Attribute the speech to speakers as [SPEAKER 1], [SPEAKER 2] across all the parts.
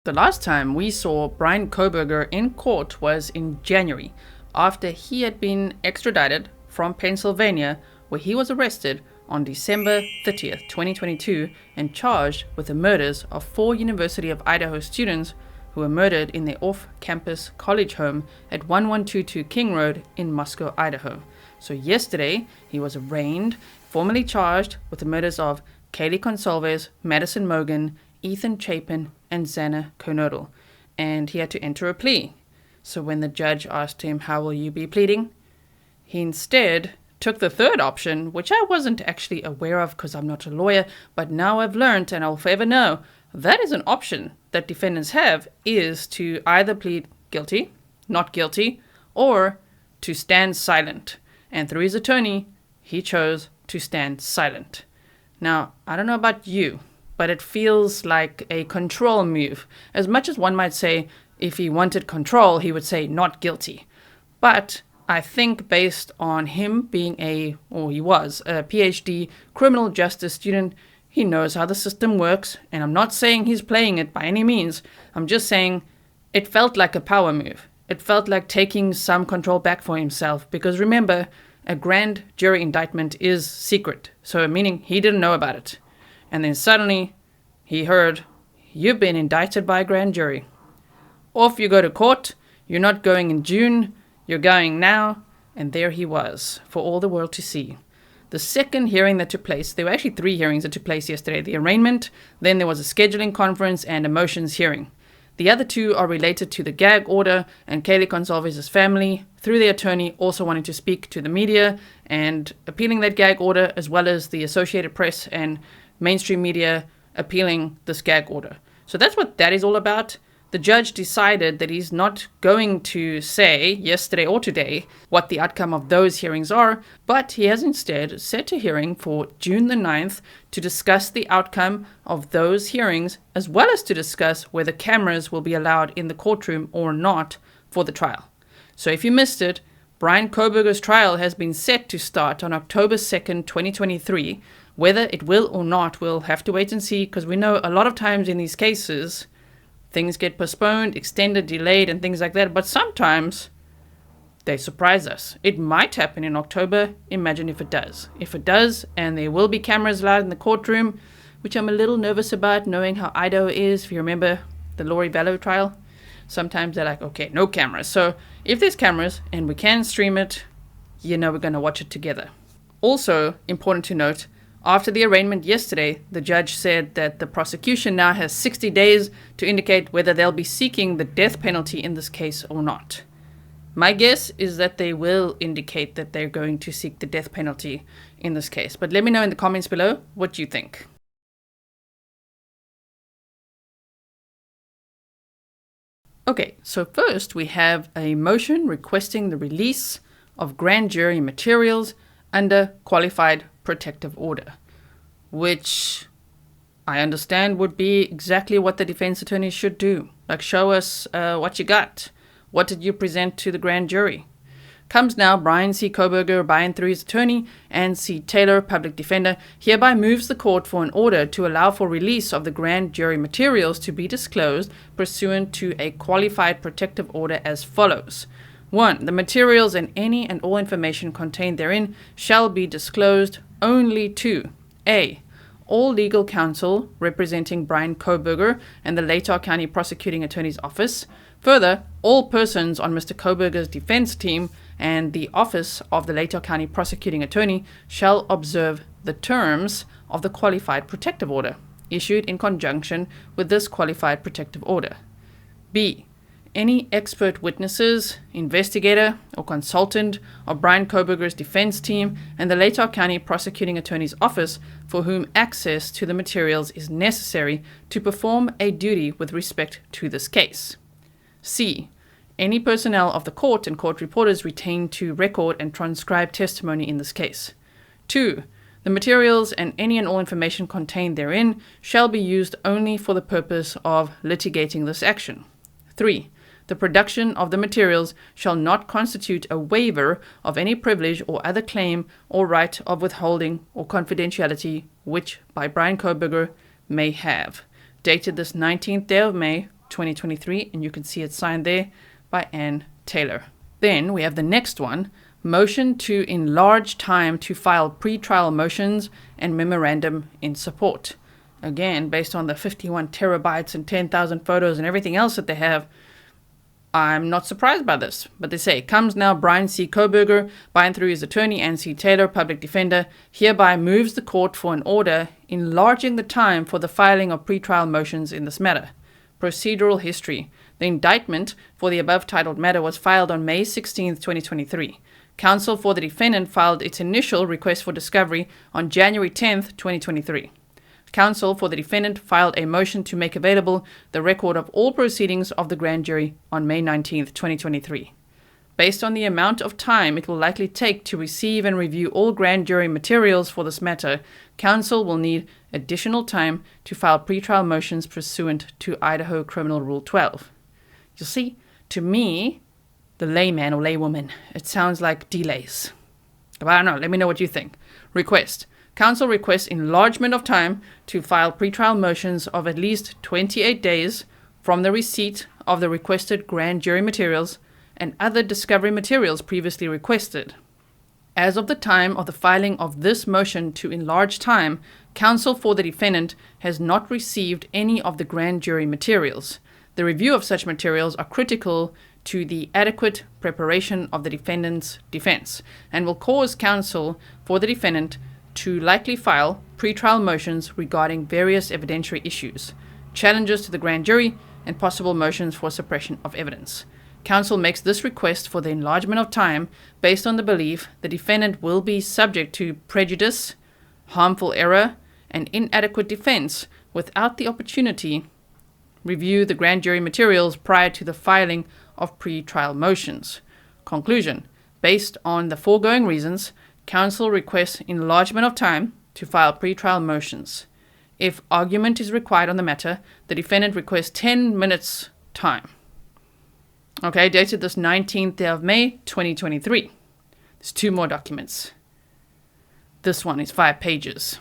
[SPEAKER 1] The last time we saw Bryan Kohberger in court was in January, after he had been extradited from Pennysylvania, where he was arrested on December 30th, 2022, and charged with the murders of 4 University of Idaho students who were murdered in their off-campus college home at 1122 King Road in Moscow, Idaho. So yesterday, he was arraigned, formally charged with the murders of Kaylee Goncalves, Madison Mogen, Ethan Chapin, and Xana Kernodle, and he had to enter a plea. So when the judge asked him, "How will you be pleading?" he instead took the third option, which I wasn't actually aware of because I'm not a lawyer, but now I've learned, and I'll forever know, that is an option that defendants have, is to either plead guilty, not guilty, or to stand silent. And through his attorney, he chose to stand silent. Now, I don't know about you, but it feels like a control move. As much as one might say, if he wanted control, he would say not guilty. But I think based on him being he was a PhD criminal justice student, he knows how the system works, and I'm not saying he's playing it by any means. I'm just saying it felt like a power move. It felt like taking some control back for himself, because remember, a grand jury indictment is secret, so meaning he didn't know about it. And then suddenly he heard, "You've been indicted by a grand jury. Off you go to court. You're not going in June, you're going now." And there he was, for all the world to see. The second hearing that took place, there were actually 3 hearings that took place yesterday. The arraignment, then there was a scheduling conference, and a motions hearing. The other 2 are related to the gag order and Kaylee Goncalves' family, through their attorney, also wanting to speak to the media and appealing that gag order, as well as the Associated Press and mainstream media appealing this gag order. So that's what that is all about. The judge decided that he's not going to say yesterday or today what the outcome of those hearings are, but he has instead set a hearing for June the 9th to discuss the outcome of those hearings, as well as to discuss whether cameras will be allowed in the courtroom or not for the trial. So if you missed it, Bryan Kohberger's trial has been set to start on October 2nd, 2023. Whether it will or not, we'll have to wait and see, because we know a lot of times in these cases, things get postponed, extended, delayed, and things like that. But sometimes they surprise us. It might happen in October. Imagine if it does. If it does, and there will be cameras allowed in the courtroom, which I'm a little nervous about, knowing how Idaho is. If you remember the Lori Vallow trial, sometimes they're like, okay, no cameras. So if there's cameras and we can stream it, we're going to watch it together. Also, important to note, after the arraignment yesterday, the judge said that the prosecution now has 60 days to indicate whether they'll be seeking the death penalty in this case or not. My guess is that they will indicate that they're going to seek the death penalty in this case. But let me know in the comments below what you think. Okay, so first we have a motion requesting the release of grand jury materials under qualified protective order, which I understand would be exactly what the defense attorney should do. Like, show us what you got. What did you present to the grand jury? Comes now Bryan C. Kohberger, by and through his attorney, and C. Taylor, public defender, hereby moves the court for an order to allow for release of the grand jury materials to be disclosed pursuant to a qualified protective order as follows. 1. The materials and any and all information contained therein shall be disclosed only to A. All legal counsel representing Bryan Kohberger and the Latah County Prosecuting Attorney's Office. Further, all persons on Mr. Kohberger's defense team and the Office of the Latah County Prosecuting Attorney shall observe the terms of the Qualified Protective Order issued in conjunction with this Qualified Protective Order. B. Any expert witnesses, investigator, or consultant of Bryan Kohberger's defense team and the Latah County Prosecuting Attorney's Office for whom access to the materials is necessary to perform a duty with respect to this case. C. Any personnel of the court and court reporters retained to record and transcribe testimony in this case. 2. The materials and any and all information contained therein shall be used only for the purpose of litigating this action. 3. The production of the materials shall not constitute a waiver of any privilege or other claim or right of withholding or confidentiality which by Bryan Kohberger may have. Dated this 19th day of May, 2023, and you can see it signed there by Ann Taylor. Then we have the next one, motion to enlarge time to file pre-trial motions and memorandum in support. Again, based on the 51 terabytes and 10,000 photos and everything else that they have, I'm not surprised by this, but they say, comes now Bryan C. Kohberger, by and through his attorney, Ann C. Taylor, public defender, hereby moves the court for an order enlarging the time for the filing of pretrial motions in this matter. Procedural history. The indictment for the above-titled matter was filed on May 16, 2023. Counsel for the defendant filed its initial request for discovery on January 10, 2023. Counsel for the defendant filed a motion to make available the record of all proceedings of the grand jury on May 19, 2023. Based on the amount of time it will likely take to receive and review all grand jury materials for this matter, counsel will need additional time to file pretrial motions pursuant to Idaho Criminal Rule 12. You'll see, to me, the layman or laywoman, it sounds like delays. But I don't know, let me know what you think. Request. Counsel requests enlargement of time to file pretrial motions of at least 28 days from the receipt of the requested grand jury materials and other discovery materials previously requested. As of the time of the filing of this motion to enlarge time, counsel for the defendant has not received any of the grand jury materials. The review of such materials are critical to the adequate preparation of the defendant's defense and will cause counsel for the defendant to likely file pretrial motions regarding various evidentiary issues, challenges to the grand jury, and possible motions for suppression of evidence. Counsel makes this request for the enlargement of time based on the belief the defendant will be subject to prejudice, harmful error, and inadequate defense without the opportunity review the grand jury materials prior to the filing of pretrial motions. Conclusion. Based on the foregoing reasons, counsel requests enlargement of time to file pretrial motions. If argument is required on the matter, the defendant requests 10 minutes time. Okay, dated this 19th day of May, 2023. There's 2 more documents. This one is 5 pages.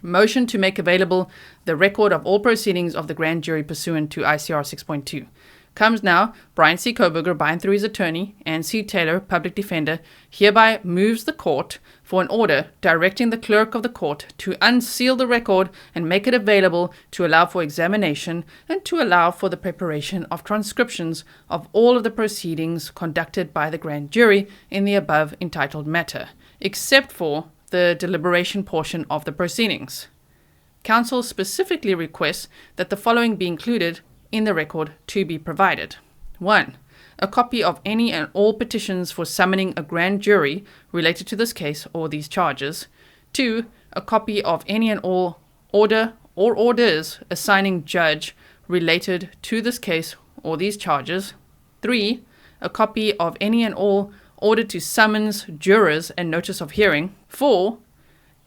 [SPEAKER 1] Motion to make available the record of all proceedings of the grand jury pursuant to ICR 6.2. Comes now Bryan C. Kohberger, by and through his attorney, Ann C. Taylor, public defender, hereby moves the court for an order directing the clerk of the court to unseal the record and make it available to allow for examination and to allow for the preparation of transcriptions of all of the proceedings conducted by the grand jury in the above entitled matter, except for the deliberation portion of the proceedings. Counsel specifically requests that the following be included in the record to be provided. 1. A copy of any and all petitions for summoning a grand jury related to this case or these charges. 2. A copy of any and all order or orders assigning judge related to this case or these charges. 3. A copy of any and all order to summons jurors and notice of hearing. 4.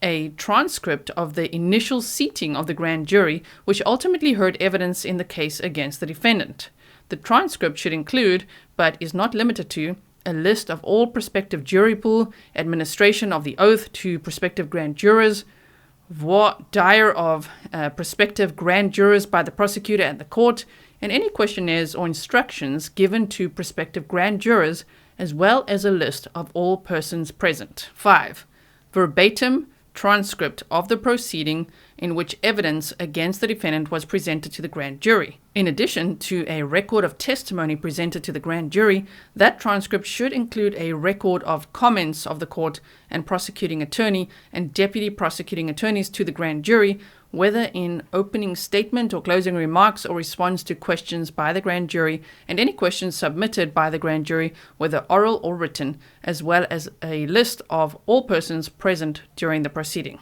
[SPEAKER 1] A transcript of the initial seating of the grand jury, which ultimately heard evidence in the case against the defendant. The transcript should include, but is not limited to, a list of all prospective jury pool, administration of the oath to prospective grand jurors, voir dire of prospective grand jurors by the prosecutor and the court, and any questionnaires or instructions given to prospective grand jurors, as well as a list of all persons present. 5. Verbatim transcript of the proceeding in which evidence against the defendant was presented to the grand jury. In addition to a record of testimony presented to the grand jury, that transcript should include a record of comments of the court and prosecuting attorney and deputy prosecuting attorneys to the grand jury, whether in opening statement or closing remarks or response to questions by the grand jury, and any questions submitted by the grand jury, whether oral or written, as well as a list of all persons present during the proceeding.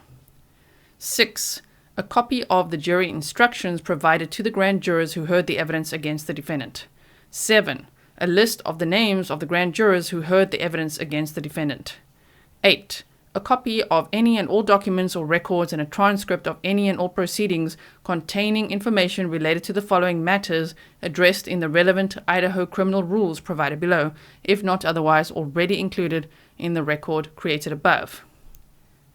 [SPEAKER 1] 6. A copy of the jury instructions provided to the grand jurors who heard the evidence against the defendant. 7. A list of the names of the grand jurors who heard the evidence against the defendant. 8. A copy of any and all documents or records and a transcript of any and all proceedings containing information related to the following matters addressed in the relevant Idaho criminal rules provided below, if not otherwise already included in the record created above.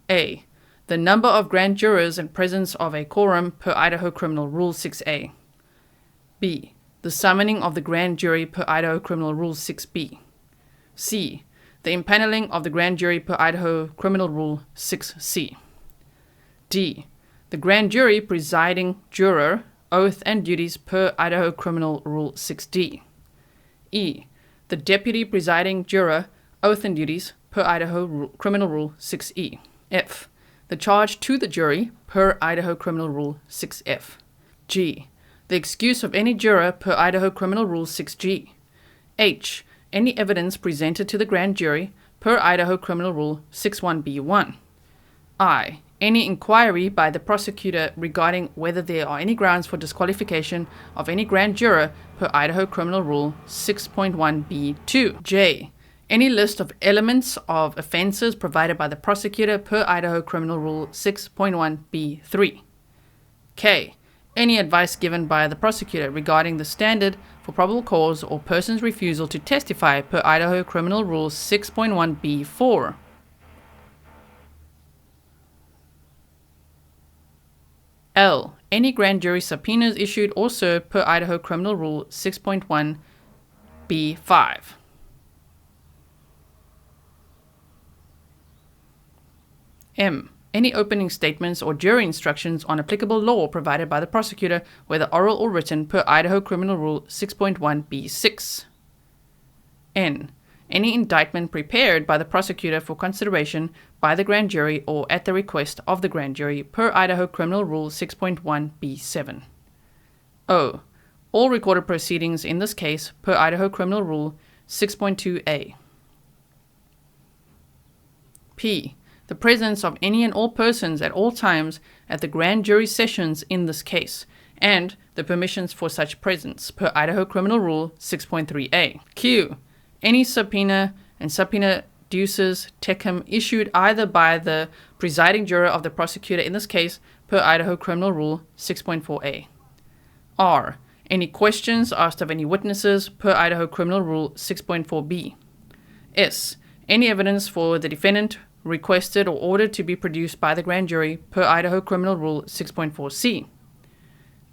[SPEAKER 1] A. The number of grand jurors and presence of a quorum per Idaho criminal rule 6A. B. The summoning of the grand jury per Idaho Criminal Rule 6B. C. The impaneling of the grand jury per Idaho Criminal Rule 6C. D. The grand jury presiding juror oath and duties per Idaho Criminal Rule 6D. E. The deputy presiding juror oath and duties per Idaho Criminal Rule 6E. F. The charge to the jury per Idaho Criminal Rule 6F. G. The excuse of any juror per Idaho Criminal Rule 6G. H. Any evidence presented to the grand jury per Idaho Criminal Rule 61B1. I. Any inquiry by the prosecutor regarding whether there are any grounds for disqualification of any grand juror per Idaho Criminal Rule 6.1b2. J. Any list of elements of offenses provided by the prosecutor per Idaho Criminal Rule 6.1b3. K. Any advice given by the prosecutor regarding the standard for probable cause or person's refusal to testify per Idaho Criminal Rule 6.1b4. L. Any grand jury subpoenas issued also per Idaho Criminal Rule 6.1b5. M. Any opening statements or jury instructions on applicable law provided by the prosecutor, whether oral or written, per Idaho Criminal Rule 6.1b6. N. Any indictment prepared by the prosecutor for consideration by the grand jury or at the request of the grand jury per Idaho Criminal Rule 6.1b7. O. All recorded proceedings in this case per Idaho Criminal Rule 6.2a. P. The presence of any and all persons at all times at the grand jury sessions in this case, and the permissions for such presence per Idaho Criminal Rule 6.3a. Q. Any subpoena and subpoena duces tecum issued either by the presiding juror of the prosecutor in this case per Idaho Criminal Rule 6.4a. R. Any questions asked of any witnesses per Idaho Criminal Rule 6.4b. S. Any evidence for the defendant requested or ordered to be produced by the grand jury per Idaho Criminal Rule 6.4c.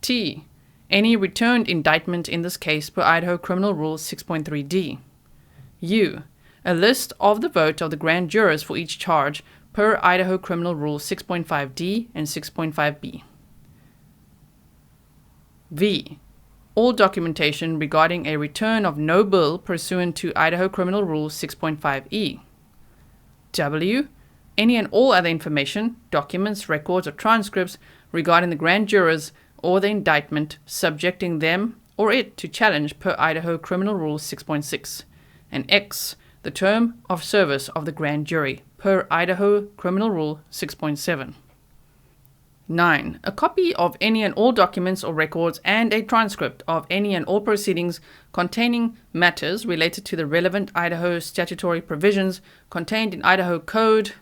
[SPEAKER 1] T. Any returned indictment in this case per Idaho Criminal Rule 6.3d. U. A list of the vote of the grand jurors for each charge per Idaho Criminal Rule 6.5d and 6.5b. V. All documentation regarding a return of no bill pursuant to Idaho Criminal Rule 6.5e. W. Any and all other information, documents, records, or transcripts regarding the grand jurors or the indictment subjecting them or it to challenge per Idaho Criminal Rule 6.6. And X. The term of service of the grand jury per Idaho Criminal Rule 6.7. 9. A copy of any and all documents or records and a transcript of any and all proceedings containing matters related to the relevant Idaho statutory provisions contained in Idaho Code,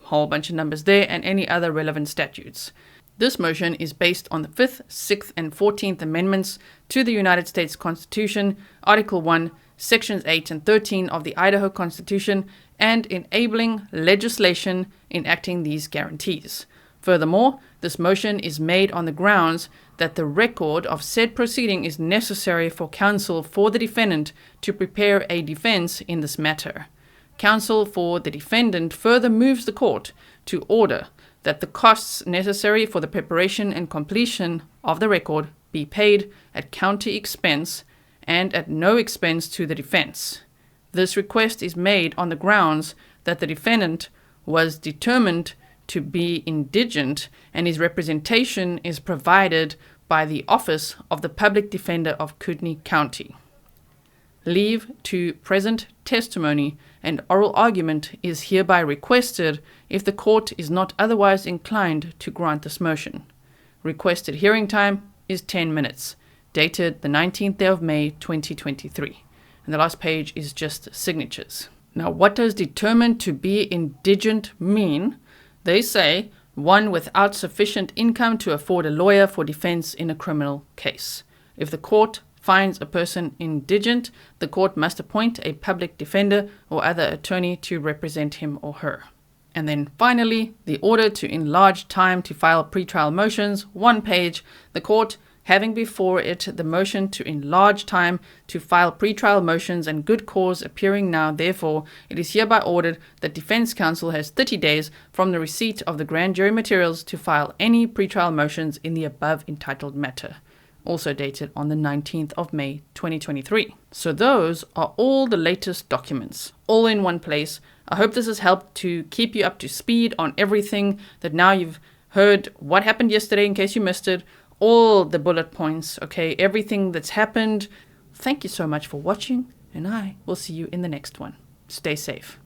[SPEAKER 1] whole bunch of numbers there, and any other relevant statutes. This motion is based on the 5th, 6th, and 14th Amendments to the United States Constitution, Article 1, Sections 8 and 13 of the Idaho Constitution, and enabling legislation enacting these guarantees. Furthermore, this motion is made on the grounds that the record of said proceeding is necessary for counsel for the defendant to prepare a defense in this matter. Counsel for the defendant further moves the court to order that the costs necessary for the preparation and completion of the record be paid at county expense and at no expense to the defense. This request is made on the grounds that the defendant was determined to be indigent and his representation is provided by the Office of the Public Defender of Kootenai County. Leave to present testimony and oral argument is hereby requested if the court is not otherwise inclined to grant this motion. Requested hearing time is 10 minutes, dated the 19th day of May 2023. And the last page is just signatures. Now, what does determined to be indigent mean? They say one without sufficient income to afford a lawyer for defense in a criminal case. If the court finds a person indigent, the court must appoint a public defender or other attorney to represent him or her. And then finally, the order to enlarge time to file pretrial motions, 1 page. The court having before it the motion to enlarge time to file pretrial motions and good cause appearing now, therefore, it is hereby ordered that defense counsel has 30 days from the receipt of the grand jury materials to file any pretrial motions in the above entitled matter. Also dated on the 19th of May 2023. So those are all the latest documents, all in one place. I hope this has helped to keep you up to speed on everything, that now you've heard what happened yesterday in case you missed it, all the bullet points, okay, everything that's happened. Thank you so much for watching, and I will see you in the next one. Stay safe.